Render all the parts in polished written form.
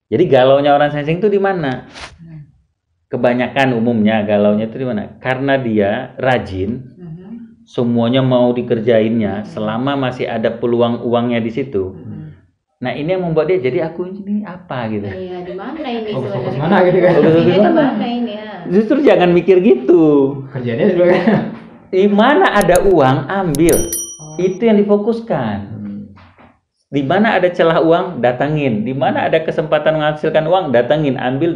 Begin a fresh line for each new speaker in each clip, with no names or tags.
Jadi galaunya orang sensing itu di mana? Kebanyakan umumnya galaunya itu di mana? Karena dia rajin, semuanya mau dikerjainnya selama masih ada peluang uangnya di situ. Nah ini yang membuat dia jadi aku ini apa gitu.
Iya, di mana ini
Fokus
sebenarnya?
mana gitu kan?
Fokusnya di mana ini ya?
Justru jangan mikir gitu.
Kerjanya juga.
Di mana ada uang ambil, itu yang difokuskan. Di mana ada celah uang datangin, di mana ada kesempatan menghasilkan uang datangin, ambil,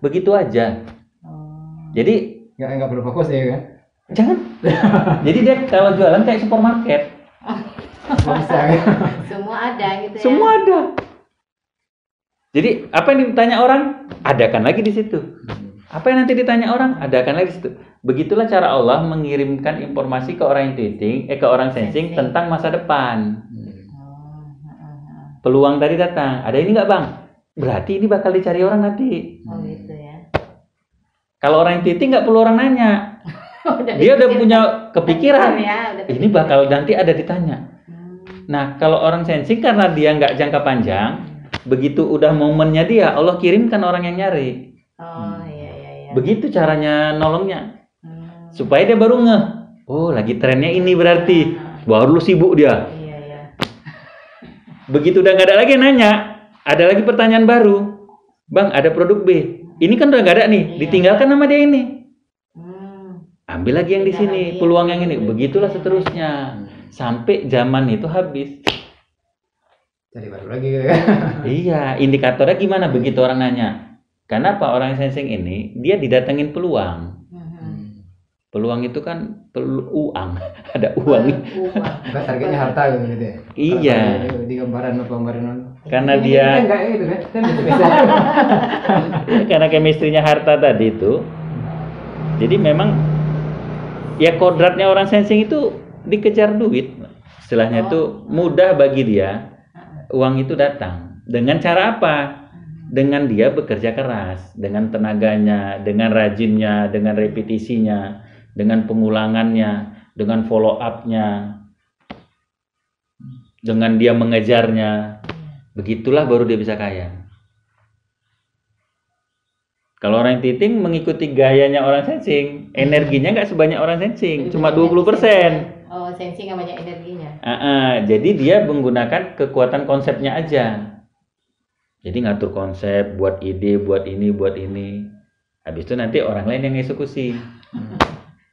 begitu aja. Jadi
Nggak perlu fokus ya kan?
jangan. Jadi dia kalau jualan kayak supermarket.
Bisa.
Semua ada gitu ya.
Semua ada. Jadi apa yang ditanya orang, adakan lagi di situ. Apa yang nanti ditanya orang, adakan lagi di situ. Begitulah cara Allah mengirimkan informasi ke orang intuiting, ke orang sensing tentang masa depan. Peluang tadi datang. Ada ini nggak bang? Berarti ini bakal dicari orang nanti.
Oh gitu ya.
Kalau orang intuiting nggak perlu orang nanya. Dia udah punya kepikiran.
Ya,
Ini bakal nanti ada ditanya. Nah, kalau orang sensing karena dia nggak jangka panjang, begitu udah momennya dia, Allah kirimkan orang yang nyari.
Oh iya.
Begitu caranya nolongnya. Supaya dia baru ngeh. Oh, lagi trennya ini berarti. Baru lu sibuk dia.
Iya.
Begitu udah nggak ada lagi yang nanya, ada lagi pertanyaan baru. Bang, ada produk B. Ini kan udah nggak ada nih, ditinggalkan sama dia ini. Ambil lagi yang di sini, peluang yang ini. Begitulah seterusnya. Sampai zaman itu habis.
Cari baru lagi kan?
Iya, indikatornya gimana begitu orang nanya? Karena apa orang sensing ini dia didatengin peluang. Peluang itu kan uang, ada uang.
Bukan targetnya harta gitu ya?
Iya.
Di gambaran.
Karena
Ini
dia
kan enggak gitu kan? Kan biasa.
karena chemistry-nya harta tadi itu. Jadi memang ya kodratnya orang sensing itu dikejar duit. Istilahnya itu mudah bagi dia uang itu datang. Dengan cara apa? Dengan dia bekerja keras, dengan tenaganya, dengan rajinnya, dengan repetisinya, dengan pengulangannya, dengan follow up-nya, dengan dia mengejarnya. Begitulah baru dia bisa kaya. Kalau orang titing mengikuti gayanya orang sensing, energinya nggak sebanyak orang sensing, cuma 20%.
Oh, sensing nggak banyak energinya.
Jadi dia menggunakan kekuatan konsepnya aja. Jadi ngatur konsep, buat ide, buat ini. Habis itu nanti orang lain yang eksekusi.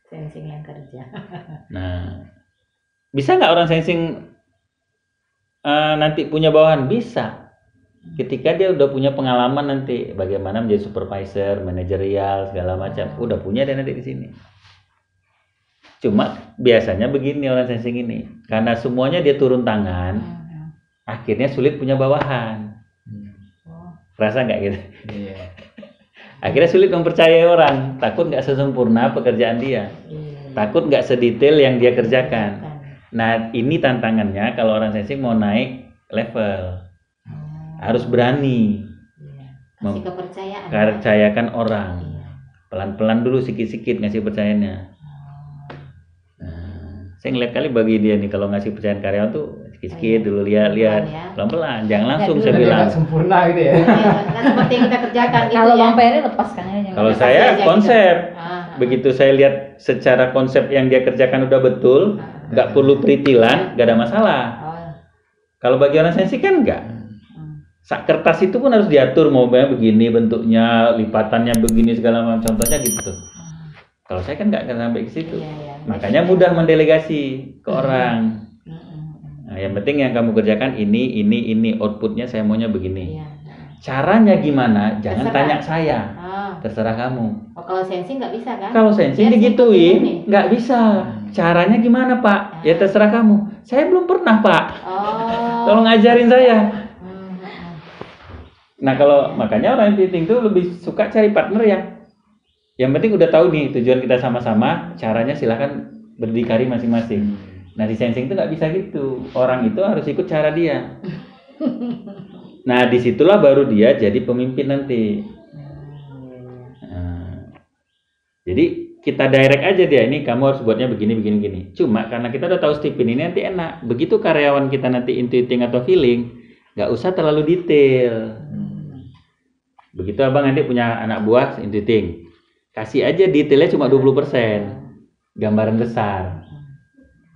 Sensing yang kerja.
Nah, bisa nggak orang sensing nanti punya bawahan? Bisa. Ketika dia udah punya pengalaman nanti bagaimana menjadi supervisor, manajerial segala macam, udah punya dia nanti di sini. Cuma biasanya begini orang sensing ini, karena semuanya dia turun tangan, akhirnya sulit punya bawahan. Rasa nggak gitu?
Iya.
Akhirnya sulit mempercayai orang, takut nggak sesempurna pekerjaan dia, takut nggak sedetail yang dia kerjakan. Nah ini tantangannya kalau orang sensing mau naik level. Harus berani
kasih kepercayaan,
percayakan orang. Pelan-pelan dulu sikit-sikit ngasih percayanya. Nah, saya ngeliat kali bagi dia nih kalau ngasih percayaan karyawan tuh sikit-sikit dulu lihat pelan-pelan, jangan langsung saya bilang
sempurna gitu ya.
Kan seperti yang kita kerjakan gitu.
Kalau
ya.
Bang Peri lepaskan aja.
Kalau saya konsep.
Gitu.
Begitu saya lihat secara konsep yang dia kerjakan udah betul, nggak perlu peritilan, nggak ada masalah. Kalau bagi orang sensi kan enggak. Sak kertas itu pun harus diatur, mau begini bentuknya, lipatannya begini segala macam, contohnya gitu. Kalau saya kan nggak akan sampai ke situ. Makanya mudah mendelegasi ke orang. Nah, yang penting yang kamu kerjakan ini outputnya saya maunya begini. Caranya gimana? Jangan tanya saya. Terserah kamu.
Oh, kalau sensing nggak bisa kan?
Kalau sensing digituin, nggak bisa. Caranya gimana Pak? Ya terserah kamu. Saya belum pernah Pak. Tolong ajarin saya. Nah kalau makanya orang titing itu lebih suka cari partner yang penting udah tahu nih tujuan kita sama-sama, caranya silahkan berdikari masing-masing. Nah di sensing itu nggak bisa gitu, orang itu harus ikut cara dia. Nah disitulah baru dia jadi pemimpin nanti. Nah, jadi kita direct aja dia, ini kamu harus buatnya begini. Cuma karena kita udah tahu Stephen ini nanti enak, begitu karyawan kita nanti intuiting atau feeling, nggak usah terlalu detail. Begitu abang nanti punya anak buah intiting, kasih aja detailnya cuma 20%, gambaran besar.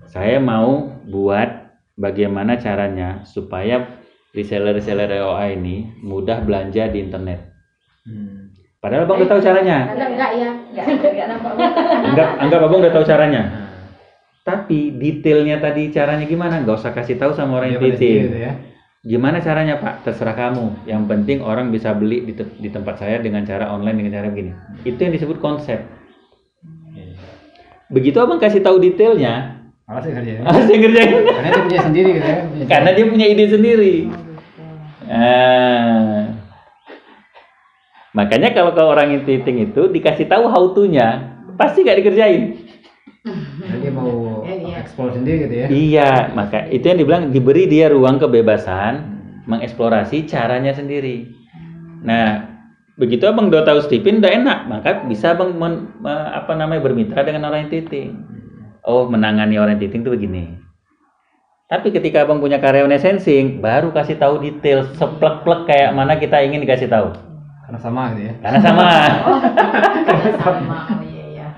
Saya mau buat bagaimana caranya supaya reseller EOA ini mudah belanja di internet. Padahal abang udah tahu caranya.
Enggak ya.
Enggak nampak.
Anggap abang udah tahu caranya. Tapi detailnya tadi caranya gimana? Nggak usah kasih tahu sama orang yang titik.
Gitu ya.
Gimana caranya Pak? Terserah kamu. Yang penting orang bisa beli di tempat saya dengan cara online, dengan cara begini. Itu yang disebut konsep. Begitu abang kasih tahu detailnya,
Malas ya kerjanya.
Saya ngerjain.
Karena dia punya sendiri gitu ya.
Karena dia punya ide sendiri. Makanya kalau orang intiting itu dikasih tahu how to-nya, pasti nggak dikerjain.
Dia mau eksplor sendiri gitu ya.
Iya, maka itu yang dibilang diberi dia ruang kebebasan mengeksplorasi caranya sendiri. Nah, begitu abang udah tahu Stipin udah enak, maka bisa abang bermitra dengan orang intiting. Oh, menangani orang intiting itu begini. Tapi ketika abang punya karyawan sensing, baru kasih tahu detail seplek-plek kayak mana kita ingin dikasih tahu.
Karena sama gitu ya.
Karena sama.
Sama. Oh iya.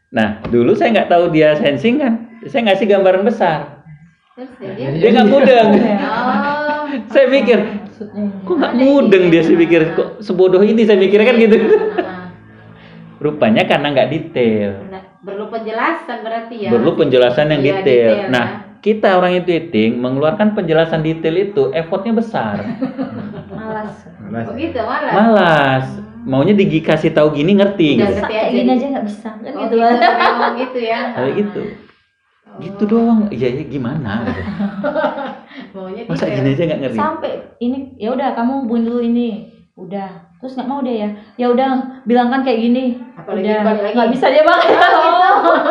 Nah, dulu saya nggak tahu dia sensing kan, saya ngasih gambaran besar.
Terus
Dia nggak mudeng.
Oh.
Saya mikir, kok nggak mudeng dia, saya pikir kok sebodoh ini, saya pikir kan gitu. Rupanya karena nggak detail.
Perlu penjelasan berarti ya.
Perlu penjelasan yang
Iya,
detail.
detail,
Nah, kita orang intuiting mengeluarkan penjelasan detail itu effortnya besar.
Malas.
Oh gitu malah.
Malas. Maunya dikasih tahu gini ngerti
Udah
gitu.
ngerti
Kayak
aja.
gini aja nggak bisa kan
Oh,
gitu.
memang gitu ya.
Kayak gitu. Gitu doang. Iya gimana gitu.
Maunya
Masa
detail.
gini aja nggak ngerti?
Sampai ini ya udah kamu hubungin dulu ini. Udah. Terus nggak mau deh ya. Ya udah bilangkan kayak gini.
Apalagi
Udah.
balik lagi.
Nggak bisa dia bang.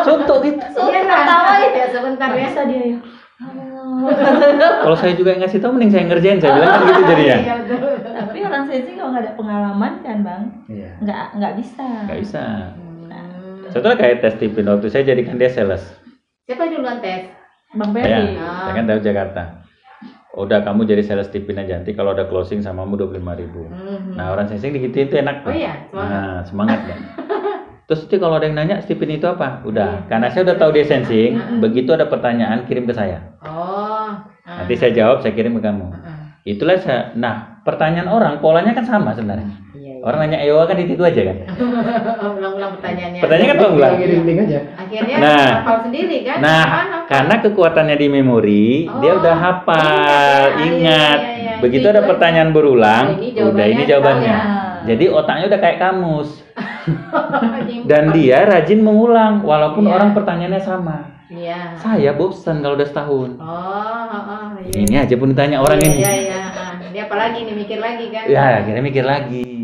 Contoh gitu.
Iya,
Pertama
ya sebentar
Nggak
ya.
bisa dia ya.
Kalau saya juga yang ngasih tahu mending saya ngerjain, saya bilang kan gitu jadinya.
Iya, betul.
Tapi orang sensing kalau nggak ada pengalaman kan bang,
Iya.
nggak bisa.
Nggak bisa.
Hmm.
Contohnya kayak tes Tipin waktu saya jadikan dia sales.
Siapa duluan tes?
Bang
Saya,
Ferry.
saya kan dari Jakarta. Udah kamu jadi sales Tipin aja, nanti kalau ada closing samamu 25.000. Nah orang sensing digituin itu enak tuh.
Oh iya, semangat.
Nah semangat kan. Terus nanti kalau ada yang nanya Stipin itu apa? Udah, karena saya udah tahu dia sensing, begitu ada pertanyaan kirim ke saya.
Oh.
Nanti saya jawab, saya kirim ke kamu. Itulah saya. Nah, pertanyaan orang polanya kan sama sebenarnya.
Iya.
Orang nanya EOA kan itu aja kan.
Ulang-ulang pertanyaannya.
Pertanyaan kan ulang-ulang.
Link aja.
Akhirnya
Nah.
hafal sendiri kan?
Nah,
Hafal.
karena kekuatannya di memori, dia udah hafal, ingat. Begitu ada pertanyaan berulang, udah ini jawabannya. Jadi otaknya udah kayak kamus. Dan dia rajin mengulang walaupun
Iya.
orang pertanyaannya sama.
Iya.
Saya bosan kalau udah setahun.
Oh, iya.
Ini aja pun ditanya orang ini.
Iya, iya. Dia apalagi nih mikir lagi kan?
Ya, akhirnya mikir lagi.